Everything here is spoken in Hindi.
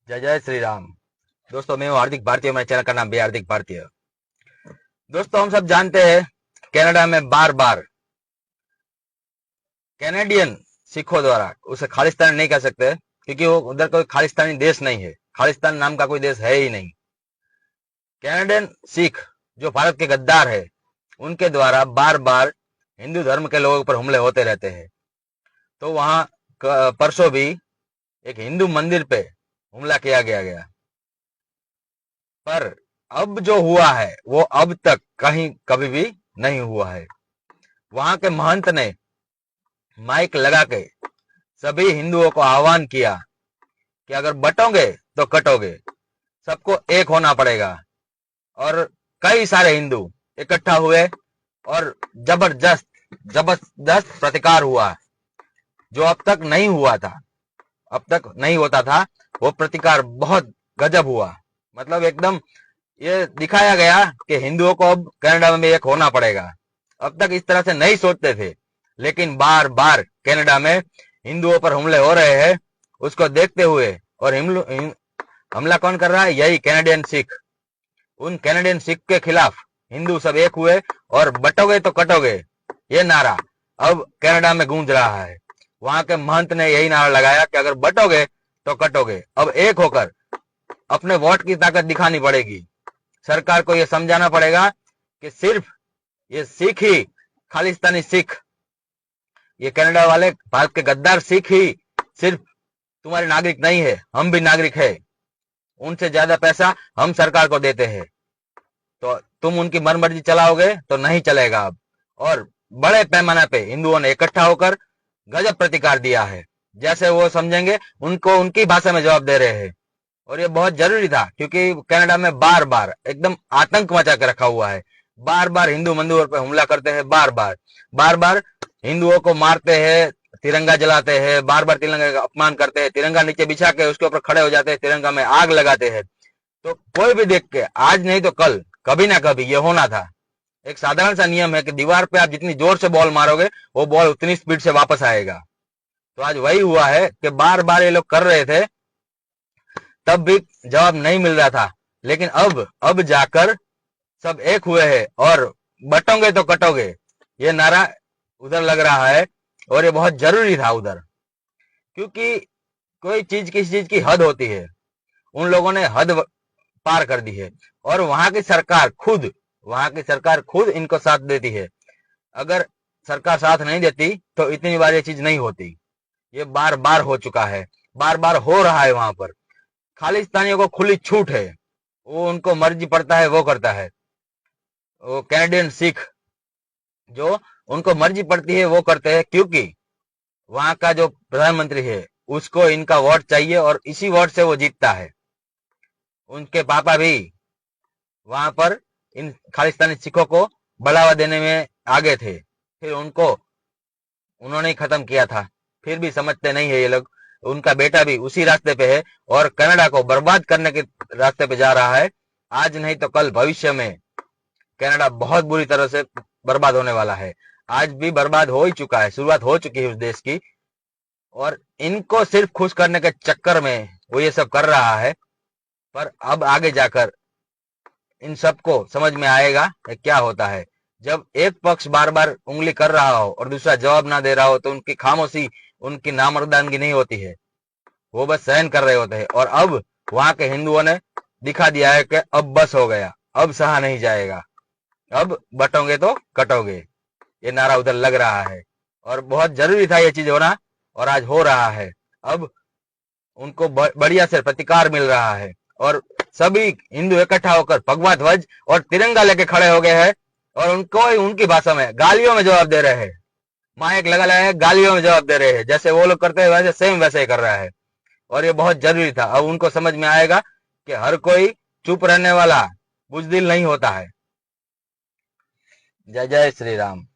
जय जय श्री राम। दोस्तों, मैं हूं हार्दिक भारतीय। मेरे चैनल का नाम भी हार्दिक भारतीय। दोस्तों, हम सब जानते हैं कनाडा में बार बार कैनेडियन सिखों द्वारा उसे खालिस्तानी नहीं कह सकते, क्योंकि वो उधर कोई खालिस्तानी देश नहीं है। खालिस्तान नाम का कोई देश है ही नहीं। कैनेडियन सिख जो भारत के गद्दार है, उनके द्वारा बार बार हिंदू धर्म के लोगों पर हमले होते रहते हैं। तो वहां परसों भी एक हिंदू मंदिर पे हमला किया गया। पर अब जो हुआ है वो अब तक कहीं कभी भी नहीं हुआ है। वहां के महंत ने माइक लगा के सभी हिंदुओं को आह्वान किया कि अगर बटोगे तो कटोगे, सबको एक होना पड़ेगा। और कई सारे हिंदू इकट्ठा हुए और जबरदस्त जबरदस्त प्रतिकार हुआ, जो अब तक नहीं हुआ था। अब तक नहीं होता था वो प्रतिकार बहुत गजब हुआ। मतलब एकदम ये दिखाया गया कि हिंदुओं को अब कनाडा में भी एक होना पड़ेगा। अब तक इस तरह से नहीं सोचते थे, लेकिन बार बार कनाडा में हिंदुओं पर हमले हो रहे हैं, उसको देखते हुए। और हमला कौन कर रहा है? यही कैनेडियन सिख। उन कैनेडियन सिख के खिलाफ हिंदू सब एक हुए और बटोगे तो कटोगे, ये नारा अब कनाडा में गूंज रहा है। वहां के महंत ने यही नारा लगाया कि अगर बटोगे तो कटोगे। अब एक होकर अपने वोट की ताकत दिखानी पड़ेगी। सरकार को यह समझाना पड़ेगा कि सिर्फ ये सिख ही, खालिस्तानी सिख, ये कनाडा वाले भारत के गद्दार सिख ही सिर्फ तुम्हारे नागरिक नहीं है, हम भी नागरिक है। उनसे ज्यादा पैसा हम सरकार को देते हैं, तो तुम उनकी मनमर्जी चलाओगे तो नहीं चलेगा अब। और बड़े पैमाने पे हिंदुओं ने इकट्ठा होकर गजब प्रतिकार दिया है। जैसे वो समझेंगे उनको उनकी भाषा में जवाब दे रहे हैं। और ये बहुत जरूरी था, क्योंकि कनाडा में बार बार एकदम आतंक मचा के रखा हुआ है। बार बार हिंदू मंदिरों पर हमला करते हैं, बार बार हिंदुओं को मारते हैं, तिरंगा जलाते हैं, बार बार तिरंगा का अपमान करते हैं, तिरंगा नीचे बिछा के उसके ऊपर खड़े हो जाते हैं, तिरंगा में आग लगाते हैं। तो कोई भी देख के आज नहीं तो कल, कभी ना कभी ये होना था। एक साधारण सा नियम है कि दीवार पे आप जितनी जोर से बॉल मारोगे, वो बॉल उतनी स्पीड से वापस आएगा। तो आज वही हुआ है कि बार बार ये लोग कर रहे थे, तब भी जवाब नहीं मिल रहा था। लेकिन अब जाकर सब एक हुए हैं और बटोगे तो कटोगे, ये नारा उधर लग रहा है। और ये बहुत जरूरी था उधर, क्योंकि कोई चीज, किसी चीज की हद होती है। उन लोगों ने हद पार कर दी है। और वहां की सरकार खुद इनको साथ देती है। अगर सरकार साथ नहीं देती तो इतनी बार ये चीज नहीं होती। ये बार बार हो चुका है, बार बार हो रहा है। वहां पर खालिस्तानियों को खुली छूट है, वो उनको मर्जी पड़ता है वो करता है। वो कैनेडियन सिख जो उनको मर्जी पड़ती है वो करते हैं, क्योंकि वहां का जो प्रधानमंत्री है उसको इनका वोट चाहिए और इसी वोट से वो जीतता है। उनके पापा भी वहां पर इन खालिस्तानी सिखों को बढ़ावा देने में आगे थे, फिर उन्होंने ही खत्म किया था। फिर भी समझते नहीं है ये लोग। उनका बेटा भी उसी रास्ते पे है और कनाडा को बर्बाद करने के रास्ते पे जा रहा है। आज नहीं तो कल भविष्य में कनाडा बहुत बुरी तरह से बर्बाद होने वाला है। आज भी बर्बाद हो ही चुका है, शुरुआत हो चुकी है उस देश की। और इनको सिर्फ खुश करने के चक्कर में वो ये सब कर रहा है। पर अब आगे जाकर इन सबको समझ में आएगा कि क्या होता है। जब एक पक्ष बार बार उंगली कर रहा हो और दूसरा जवाब ना दे रहा हो, तो उनकी खामोशी, उनकी नामर्दानगी नहीं होती है, वो बस सहन कर रहे होते हैं। और अब वहां के हिंदुओं ने दिखा दिया है कि अब बस हो गया, अब सहा नहीं जाएगा, अब बटोगे तो कटोगे, ये नारा उधर लग रहा है। और बहुत जरूरी था ये चीज होना, और आज हो रहा है। अब उनको बढ़िया से प्रतिकार मिल रहा है और सभी हिंदू इकट्ठा होकर भगवा ध्वज और तिरंगा लेके खड़े हो गए हैं। और उनको उनकी भाषा में गालियों में जवाब दे रहे हैं। माइक लगा लाए हैं, गालियों में जवाब दे रहे हैं। जैसे वो लोग करते हैं वैसे सेम वैसे ही कर रहा है। और ये बहुत जरूरी था। अब उनको समझ में आएगा कि हर कोई चुप रहने वाला बुजदिल नहीं होता है। जय जय श्री राम।